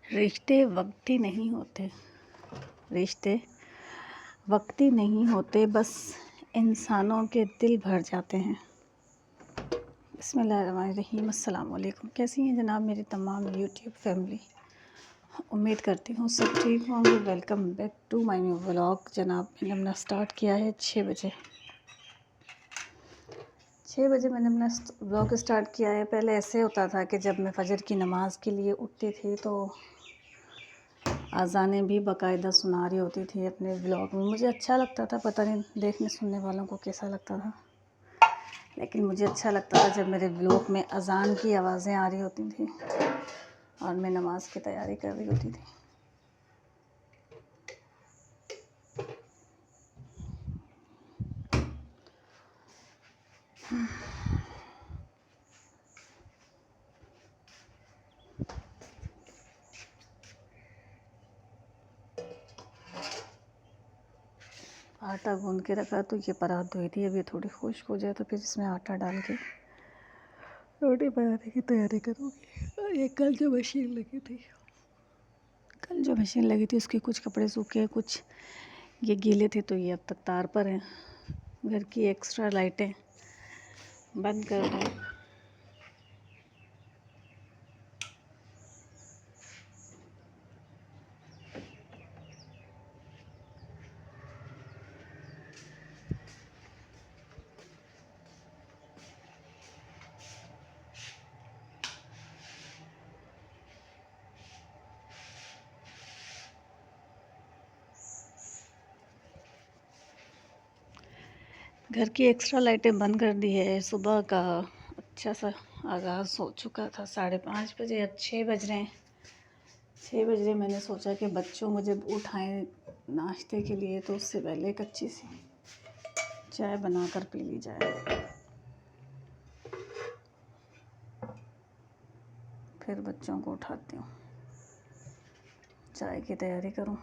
रिश्ते वक्ती नहीं होते, रिश्ते वक्ती नहीं होते, बस इंसानों के दिल भर जाते हैं। बिस्मिल्लाहिर्रहमानिर्रहीम। अस्सलाम वालेकुम। कैसी हैं जनाब मेरी तमाम यूट्यूब फैमिली। उम्मीद करती हूँ सब ठीक होंगे। Welcome back to my new vlog. जनाब मैंने अपना स्टार्ट किया है 6 बजे मैंने अपना व्लॉग स्टार्ट किया है। पहले ऐसे होता था कि जब मैं फ़जर की नमाज़ के लिए उठती थी तो अज़ानें भी बाकायदा सुना रही होती थी अपने व्लॉग में। मुझे अच्छा लगता था, पता नहीं देखने सुनने वालों को कैसा लगता था, लेकिन मुझे अच्छा लगता था जब मेरे व्लॉग में अज़ान की आवाज़ें आ रही होती थी और मैं नमाज़ की तैयारी कर रही होती थी। आटा गूंद के रखा तो ये परात धोई थी। अब ये थोड़ी खुश्क हो जाए तो फिर इसमें आटा डाल के रोटी बनाने की तैयारी करूँगी। ये कल जो मशीन लगी थी उसके कुछ कपड़े सूखे, कुछ ये गीले थे, तो ये अब तक तार पर हैं। घर की एक्स्ट्रा लाइटें बंद कर दें। घर की एक्स्ट्रा लाइटें बंद कर दी है। सुबह का अच्छा सा आगाज़ हो चुका था 5:30 बजे। अब 6 बज रहे हैं। 6 बज रहे मैंने सोचा कि बच्चों मुझे उठाएं नाश्ते के लिए, तो उससे पहले एक अच्छी सी चाय बनाकर पी ली जाए, फिर बच्चों को उठाती हूँ, चाय की तैयारी करूँ।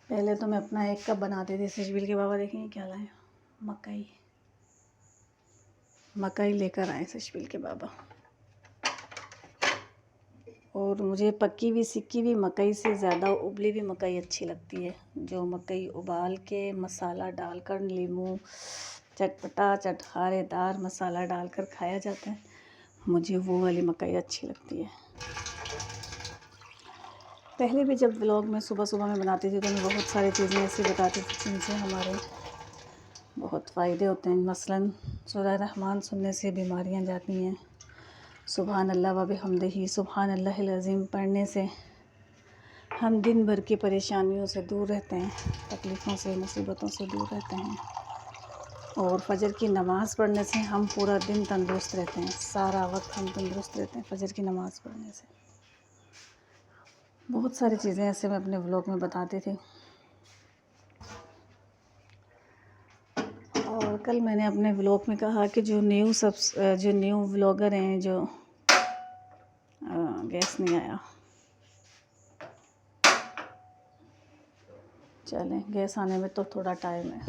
पहले तो मैं अपना एक कप बनाती थी। सशबील के बाबा देखेंगे क्या लाए, मकई लेकर आए सशबील के बाबा। और मुझे पक्की हुई सिक्की हुई मकई से ज़्यादा उबली हुई मकई अच्छी लगती है। जो मकई उबाल के मसाला डालकर नींबू चटपटा चटखारेदार मसाला डालकर खाया जाता है, मुझे वो वाली मकई अच्छी लगती है। पहले भी जब व्लॉग में सुबह सुबह में बनाती थी तो मैं बहुत सारी चीज़ें ऐसी बताती थी जिनसे हमारे बहुत फ़ायदे होते हैं। मसलन सूरह रहमान सुनने से बीमारियां जाती हैं। सुबहान अल्लाह व बिहम्दिही सुबहान अल्लाहिल अज़ीम पढ़ने से हम दिन भर की परेशानियों से दूर रहते हैं, तकलीफ़ों से मुसीबतों से दूर रहते हैं। और फ़जर की नमाज़ पढ़ने से हम पूरा दिन तंदुरुस्त रहते हैं, सारा वक्त हम तंदुरुस्त रहते हैं फ़जर की नमाज़ पढ़ने से। बहुत सारी चीज़ें ऐसे मैं अपने व्लॉग में बताती थी। और कल मैंने अपने व्लॉग में कहा कि जो न्यू व्लॉगर हैं, जो गैस नहीं आया, चलें गैस आने में तो थोड़ा टाइम है।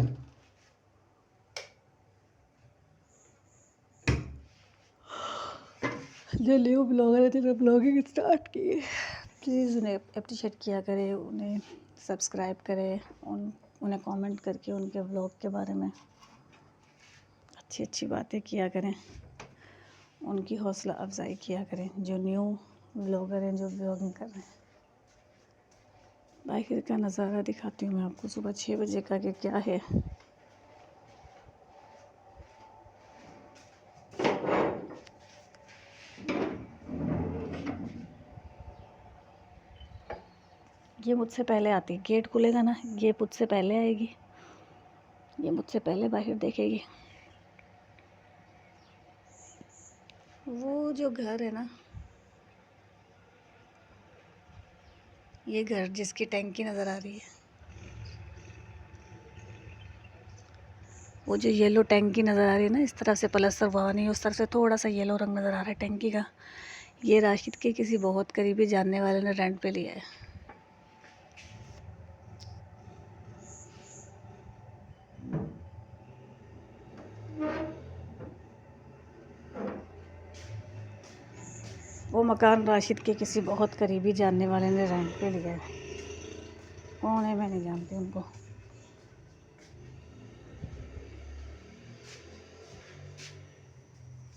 जो न्यू ब्लॉगर है जिन्होंने ब्लॉगिंग स्टार्ट की है, प्लीज़ उन्हें अप्रिशिएट किया करें, उन्हें सब्सक्राइब करें, उन्हें कमेंट करके उनके ब्लॉग के बारे में अच्छी अच्छी बातें किया करें, उनकी हौसला अफजाई किया करें। जो न्यू ब्लॉगर हैं, जो ब्लॉगिंग कर रहे हैं। बाहर का नज़ारा दिखाती हूँ मैं आपको सुबह 6 बजे का कि क्या है। ये मुझसे पहले आती, गेट खुलेगा ना, ये मुझसे पहले आएगी, ये मुझसे पहले बाहर देखेगी। वो जो घर है ना, ये घर जिसकी टैंकी नज़र आ रही है, वो जो येलो टैंकी नज़र आ रही है ना, इस तरफ से प्लस्तर हुआ नहीं, उस तरफ से थोड़ा सा येलो रंग नज़र आ रहा है टैंकी का। ये राशिद के किसी बहुत करीबी जानने वाले ने रेंट पे लिया है। वो मकान राशिद के किसी बहुत करीबी जानने वाले ने रेंट पे लिया है। कौन है मैं नहीं जानती उनको।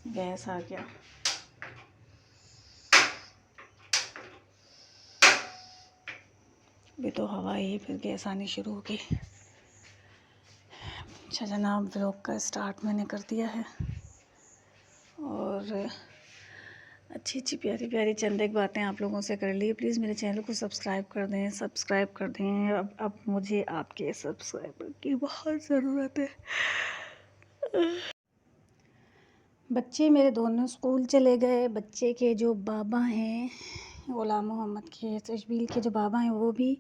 गैस आ गया। अभी तो हवा आई, फिर गैस आनी शुरू होगी। अच्छा जनाब, व्लॉग का स्टार्ट मैंने कर दिया है और अच्छी अच्छी प्यारी प्यारी चंद एक बातें आप लोगों से कर ली। प्लीज़ मेरे चैनल को सब्सक्राइब कर दें। अब मुझे आपके सब्सक्राइबर की बहुत ज़रूरत है। बच्चे मेरे दोनों स्कूल चले गए। बच्चे के जो बाबा हैं, ग़ुलाम मोहम्मद के, तशबील के जो बाबा हैं, वो भी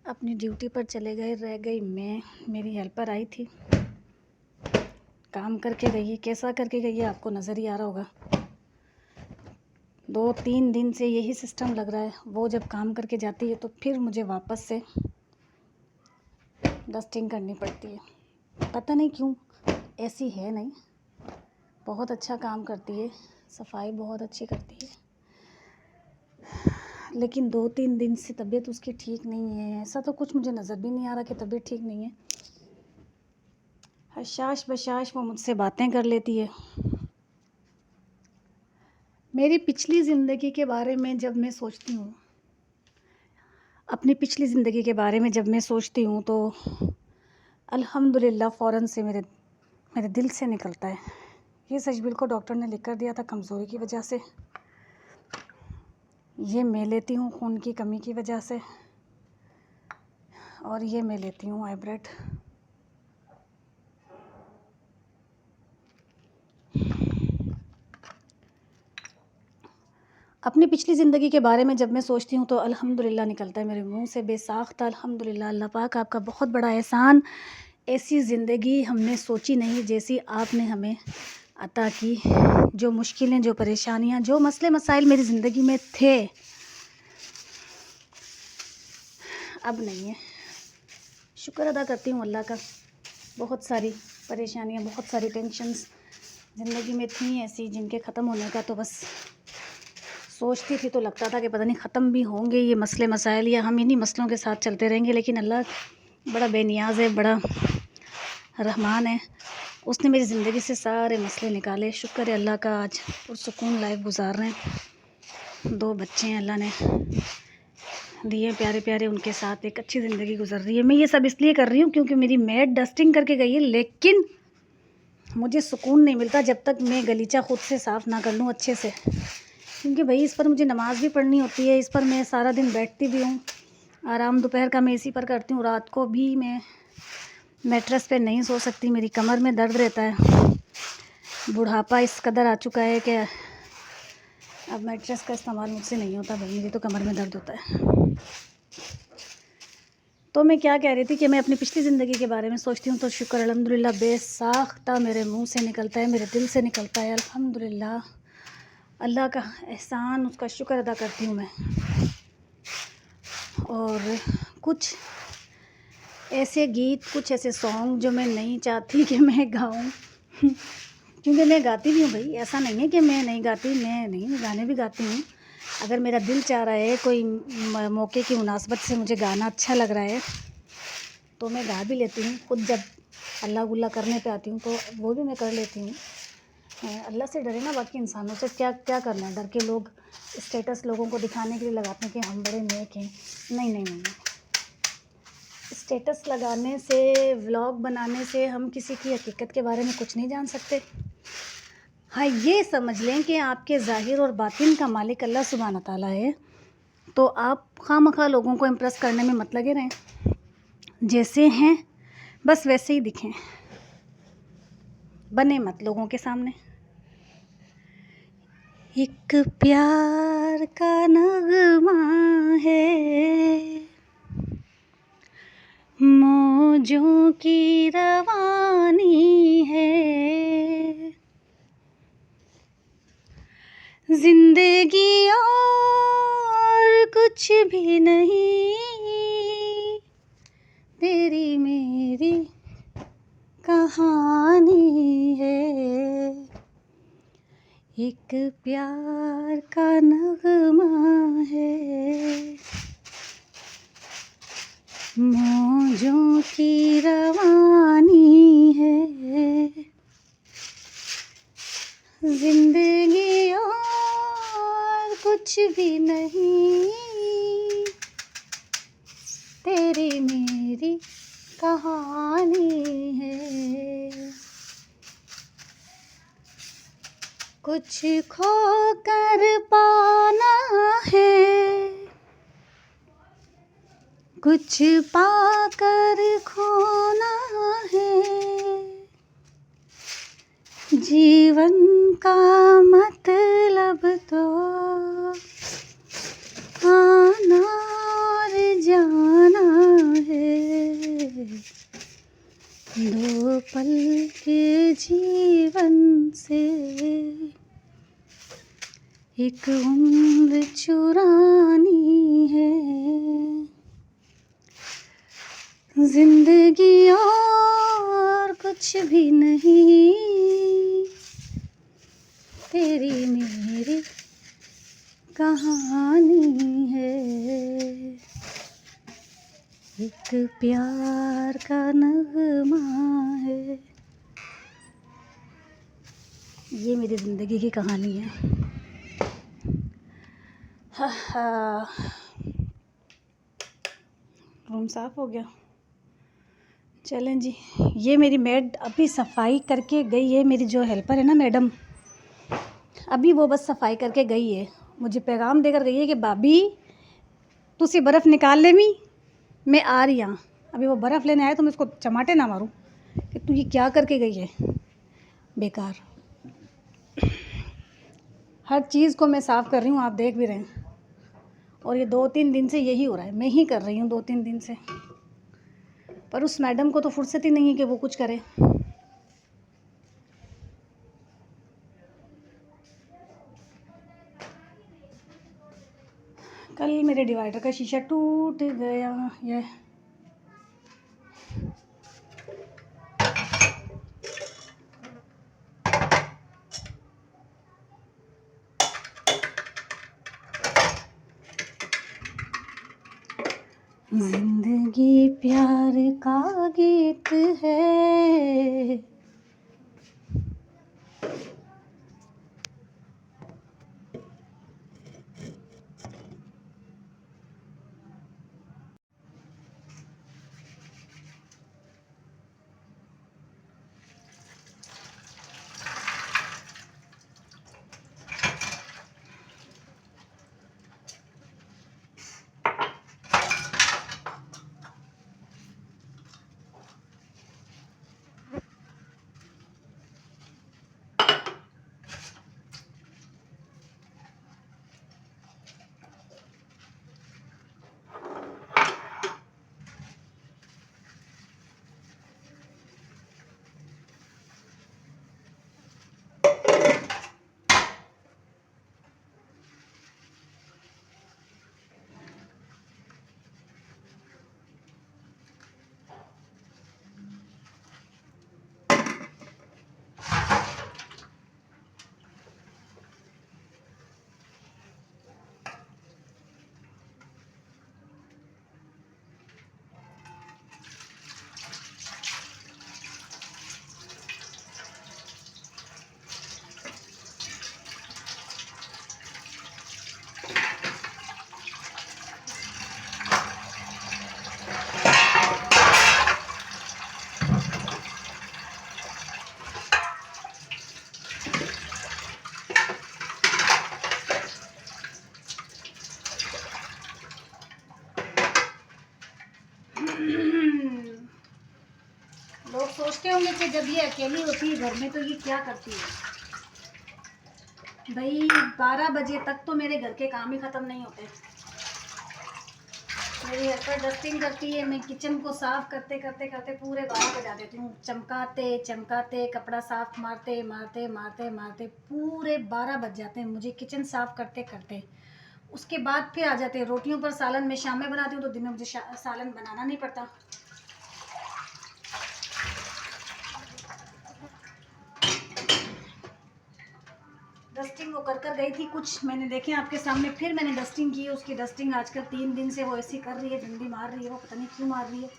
अपनी ड्यूटी पर चले गए। रह गई मैं, मेरी हेल्पर आई थी, काम करके गई है। कैसा करके गई है आपको नज़र ही आ रहा होगा। 2-3 दिन से यही सिस्टम लग रहा है। वो जब काम करके जाती है तो फिर मुझे वापस से डस्टिंग करनी पड़ती है। पता नहीं क्यों, ऐसी है नहीं, बहुत अच्छा काम करती है, सफाई बहुत अच्छी करती है, लेकिन 2-3 दिन से तबीयत उसकी ठीक नहीं है। ऐसा तो कुछ मुझे नज़र भी नहीं आ रहा कि तबीयत ठीक नहीं है। हशाश बशाश वो मुझसे बातें कर लेती है। मेरी पिछली ज़िंदगी के बारे में जब मैं सोचती हूँ, अपनी पिछली ज़िंदगी के बारे में जब मैं सोचती हूँ तो अल्हम्दुलिल्लाह फ़ौरन से मेरे दिल से निकलता है। ये सजबिल को डॉक्टर ने लिख कर दिया था कमज़ोरी की वजह से। ये मैं लेती हूँ खून की कमी की वजह से, और ये मैं लेती हूँ आइब्रेड। अपनी पिछली ज़िंदगी के बारे में जब मैं सोचती हूँ तो अल्हम्दुलिल्लाह निकलता है मेरे मुंह से बेसाख्ता अल्हम्दुलिल्लाह। अल्लाह पाक आपका बहुत बड़ा एहसान। ऐसी ज़िंदगी हमने सोची नहीं जैसी आपने हमें अता की। जो मुश्किलें, जो परेशानियाँ, जो मसले मसाइल मेरी ज़िंदगी में थे, अब नहीं है। शुक्र अदा करती हूँ अल्लाह का। बहुत सारी परेशानियाँ, बहुत सारी टेंशन्स ज़िंदगी में थी ऐसी, जिनके ख़त्म होने का तो बस सोचती थी तो लगता था कि पता नहीं ख़त्म भी होंगे ये मसले मसाइल, या हम इन्हीं मसलों के साथ चलते रहेंगे। लेकिन अल्लाह बड़ा बेनियाज़ है, बड़ा रहमान है। उसने मेरी ज़िंदगी से सारे मसले निकाले। शुक्र है अल्लाह का, आज पुरसुकून लाइफ गुजार रहे हैं। 2 बच्चे हैं अल्लाह ने दिए प्यारे प्यारे, उनके साथ एक अच्छी ज़िंदगी गुजर रही है। मैं ये सब इसलिए कर रही हूँ क्योंकि मेरी मेड डस्टिंग करके गई है, लेकिन मुझे सुकून नहीं मिलता जब तक मैं गलीचा ख़ुद से साफ़ ना कर लूँ अच्छे से। क्योंकि भाई इस पर मुझे नमाज़ भी पढ़नी होती है, इस पर मैं सारा दिन बैठती भी हूँ। आराम दोपहर का मैं इसी पर करती हूँ। रात को भी मैं मैट्रेस पे नहीं सो सकती, मेरी कमर में दर्द रहता है। बुढ़ापा इस कदर आ चुका है कि अब मैट्रेस का इस्तेमाल मुझसे नहीं होता भाई, मेरी तो कमर में दर्द होता है। तो मैं क्या कह रही थी कि मैं अपनी पिछली ज़िंदगी के बारे में सोचती हूँ तो शुक्र अल्हम्दुलिल्लाह बेसाख्ता मेरे मुंह से निकलता है, मेरे दिल से निकलता है। अल्हम्दुलिल्लाह, अल्लाह का एहसान, उसका शुक्र अदा करती हूँ मैं। और कुछ ऐसे गीत, कुछ ऐसे सॉन्ग जो मैं नहीं चाहती कि मैं गाऊँ क्योंकि मैं गाती भी हूँ भाई, ऐसा नहीं है कि मैं नहीं गाती, मैं गाने भी गाती हूँ। अगर मेरा दिल चाह रहा है, कोई मौके की मुनासबत से मुझे गाना अच्छा लग रहा है तो मैं गा भी लेती हूँ। खुद जब अल्लाह गुल्ला करने पे आती हूँ तो वो भी मैं कर लेती हूँ। अल्लाह से डरे ना, बाकी इंसानों से क्या क्या करना है। डर के लोग स्टेटस लोगों को दिखाने के लिए लगाते हैं कि हम बड़े नेक हैं। नहीं नहीं नहीं, स्टेटस लगाने से, व्लॉग बनाने से हम किसी की हकीकत के बारे में कुछ नहीं जान सकते। हाँ, ये समझ लें कि आपके ज़ाहिर और बातिन का मालिक अल्लाह सुब्हान ताला है, तो आप खामखा लोगों को इम्प्रेस करने में मत लगे रहें। जैसे हैं बस वैसे ही दिखें, बने मत लोगों के सामने। एक प्यार का नगमा है, मौजों की रवानी है, जिंदगी और कुछ भी नहीं, तेरी मेरी कहानी है। एक प्यार का नगमा है, मौजों की रवानी है, जिंदगी और कुछ भी नहीं, तेरी मेरी कहानी है। कुछ खो कर पाना है, कुछ पाकर खोना है, जीवन का मतलब तो आना और जाना है। दो पल के जीवन से एक उम्र चुरानी है, जिंदगी और कुछ भी नहीं, तेरी मेरी कहानी है। एक प्यार का नगमा है। ये मेरी ज़िंदगी की कहानी है। रूम साफ़ हो गया। चलें जी, ये मेरी मेड अभी सफाई करके गई है। मेरी जो हेल्पर है ना मैडम, अभी वो बस सफाई करके गई है। मुझे पैगाम देकर गई है कि भाभी तुसी बर्फ़ निकाल ले, मैं आ रही हाँ। अभी वो बर्फ़ लेने आए तो मैं उसको चमाटे ना मारूं कि तू ये क्या करके गई है बेकार। हर चीज़ को मैं साफ़ कर रही हूँ, आप देख भी रहे हैं। और ये 2-3 दिन से यही हो रहा है, मैं ही कर रही हूँ 2-3 दिन से। पर उस मैडम को तो फुर्सत ही नहीं है कि वो कुछ करे। कल मेरे डिवाइडर का शीशा टूट गया। ये जिंदगी प्यार का गीत है, लोग सोचते होंगे कि जब ये अकेली होती है घर में तो ये क्या करती है। भाई 12 बजे तक तो मेरे घर के काम ही ख़त्म नहीं होते। मेरी हेल्पर डस्टिंग करती है, मैं किचन को साफ़ करते करते करते पूरे 12 बजा देती हूँ। चमकाते चमकाते, कपड़ा साफ़ मारते मारते मारते मारते पूरे 12 बज जाते हैं मुझे किचन साफ़ करते करते। उसके बाद फिर आ जाते हैं रोटियों पर सालन। मैं शाम में बनाती हूँ तो दिन में मुझे सालन बनाना नहीं पड़ता। डस्टिंग वो कर गई थी कुछ, मैंने देखे आपके सामने, फिर मैंने डस्टिंग की। उसकी डस्टिंग आजकल 3 दिन से वो ऐसी कर रही है, डंडी मार रही है, वो पता नहीं क्यों मार रही है।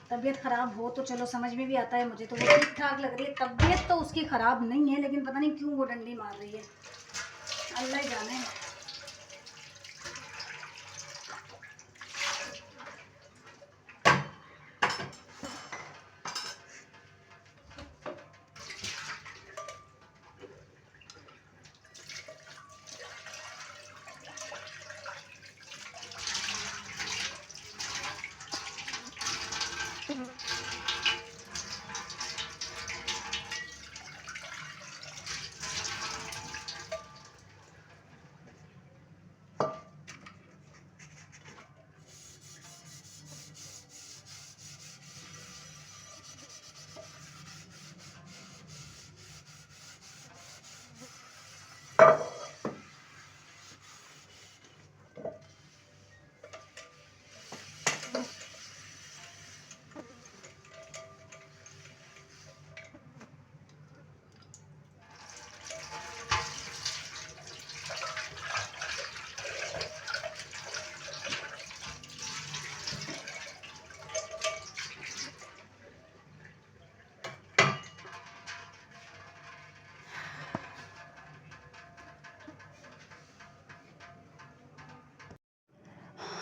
तबीयत ख़राब हो तो चलो समझ में भी आता है, मुझे तो वो ठीक ठाक लग रही है। तबीयत तो उसकी ख़राब नहीं है, लेकिन पता नहीं क्यों वो डंडी मार रही है, अल्लाह ही जाने।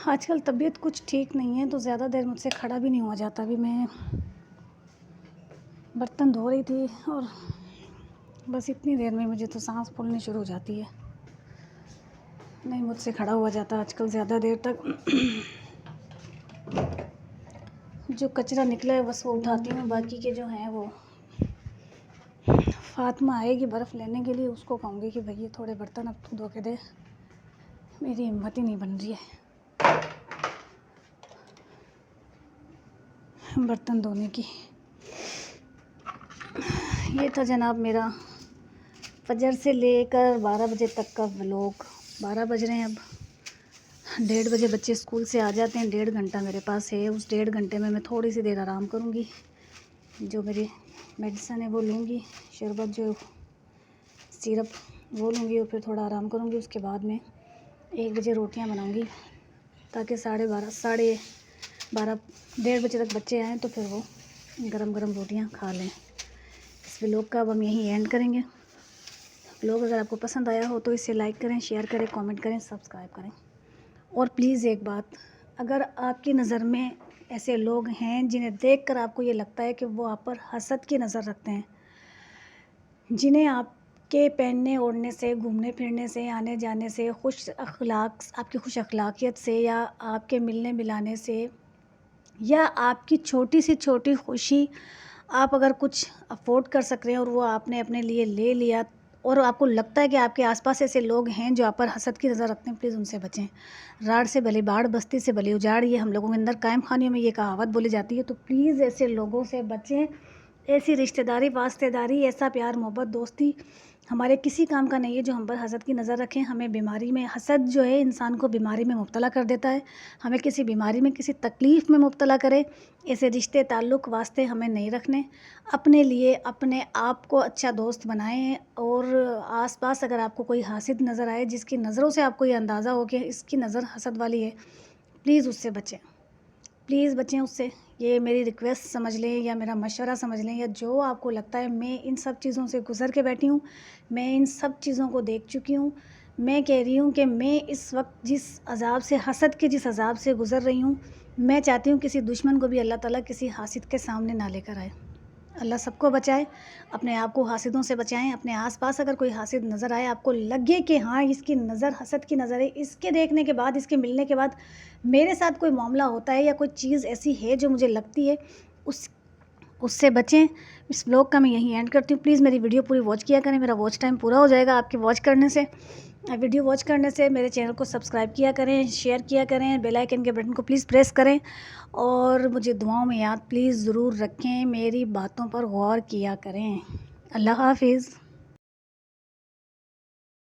आजकल तबीयत कुछ ठीक नहीं है, तो ज़्यादा देर मुझसे खड़ा भी नहीं हुआ जाता। अभी मैं बर्तन धो रही थी और बस इतनी देर में मुझे तो सांस फूलनी शुरू हो जाती है। नहीं मुझसे खड़ा हुआ जाता आजकल ज़्यादा देर तक। जो कचरा निकला है बस वो उठाती हूँ, बाकी के जो हैं वो फातिमा आएगी बर्फ़ लेने के लिए, उसको कहूँगी कि भैया थोड़े बर्तन अब तू धो के दे, मेरी हिम्मत ही नहीं बन रही है बर्तन धोने की। ये था जनाब मेरा फजर से लेकर 12 बजे तक का व्लॉग। 12 बज रहे हैं अब, 1:30 बजे बच्चे स्कूल से आ जाते हैं। 1.5 घंटा मेरे पास है, उस 1.5 घंटे में मैं थोड़ी सी देर आराम करूँगी, जो मेरी मेडिसन है वो लूँगी, शरबत जो सिरप वो लूँगी और फिर थोड़ा आराम करूँगी। उसके बाद में 1 बजे रोटियाँ बनाऊँगी ताकि 12:30 1:30 बजे तक बच्चे आएँ तो फिर वो गरम गरम रोटियाँ खा लें। इस व्लॉग का अब हम यहीं एंड करेंगे। व्लॉग अगर आपको पसंद आया हो तो इसे लाइक करें, शेयर करें, कमेंट करें, सब्सक्राइब करें। और प्लीज़ एक बात, अगर आपकी नज़र में ऐसे लोग हैं जिन्हें देखकर आपको ये लगता है कि वो आप पर हसद की नज़र रखते हैं, जिन्हें आपके पहनने ओढ़ने से, घूमने फिरने से, आने जाने से, आपकी खुश अखलाकियत से, या आपके मिलने मिलाने से, या आपकी छोटी सी छोटी खुशी आप अगर कुछ अफोर्ड कर सक रहे हैं और वो आपने अपने लिए ले लिया, और आपको लगता है कि आपके आसपास ऐसे लोग हैं जो आप पर हसद की नज़र रखते हैं, प्लीज़ उनसे बचें। राड़ से भली बाड़, बस्ती से भली उजाड़, ये हम लोगों के अंदर कायम खानियों में ये कहावत बोली जाती है। तो प्लीज़ ऐसे लोगों से बचें। ऐसी रिश्तेदारी, वास्तेदारी, ऐसा प्यार मोहब्बत दोस्ती हमारे किसी काम का नहीं है जो हम पर हसद की नज़र रखें। हमें बीमारी में, हसद जो है इंसान को बीमारी में मुब्तला कर देता है, हमें किसी बीमारी में, किसी तकलीफ़ में मुब्तला करे। ऐसे रिश्ते ताल्लुक़ वास्ते हमें नहीं रखने। अपने लिए अपने आप को अच्छा दोस्त बनाएं, और आसपास अगर आपको कोई हासिद नज़र आए, जिसकी नज़रों से आपको ये अंदाज़ा हो कि इसकी नज़र हसद वाली है, प्लीज़ उससे बचें, प्लीज़ बचें उससे। ये मेरी रिक्वेस्ट समझ लें या मेरा मशवरा समझ लें, या जो आपको लगता है। मैं इन सब चीज़ों से गुज़र के बैठी हूँ, मैं इन सब चीज़ों को देख चुकी हूँ। मैं कह रही हूँ कि मैं इस वक्त जिस अज़ाब से, हसद के जिस अज़ाब से गुज़र रही हूँ, मैं चाहती हूँ किसी दुश्मन को भी अल्लाह ताला किसी हासिद के सामने ना लेकर आए। अल्लाह सबको बचाए, अपने आप को हासिदों से बचाएं। अपने आसपास अगर कोई हासिद नज़र आए, आपको लगे कि हाँ इसकी नज़र हसद की नज़र है, इसके देखने के बाद, इसके मिलने के बाद मेरे साथ कोई मामला होता है या कोई चीज़ ऐसी है जो मुझे लगती है, उससे बचें। इस ब्लॉग का मैं यहीं एंड करती हूँ। प्लीज़ मेरी वीडियो पूरी वॉच किया करें, मेरा वॉच टाइम पूरा हो जाएगा आपके वॉच करने से। वीडियो वॉच करने से मेरे चैनल को सब्सक्राइब किया करें, शेयर किया करें, बेल आइकन के बटन को प्लीज़ प्रेस करें, और मुझे दुआओं में याद प्लीज़ ज़रूर रखें। मेरी बातों पर गौर किया करें। अल्लाह हाफ़िज़।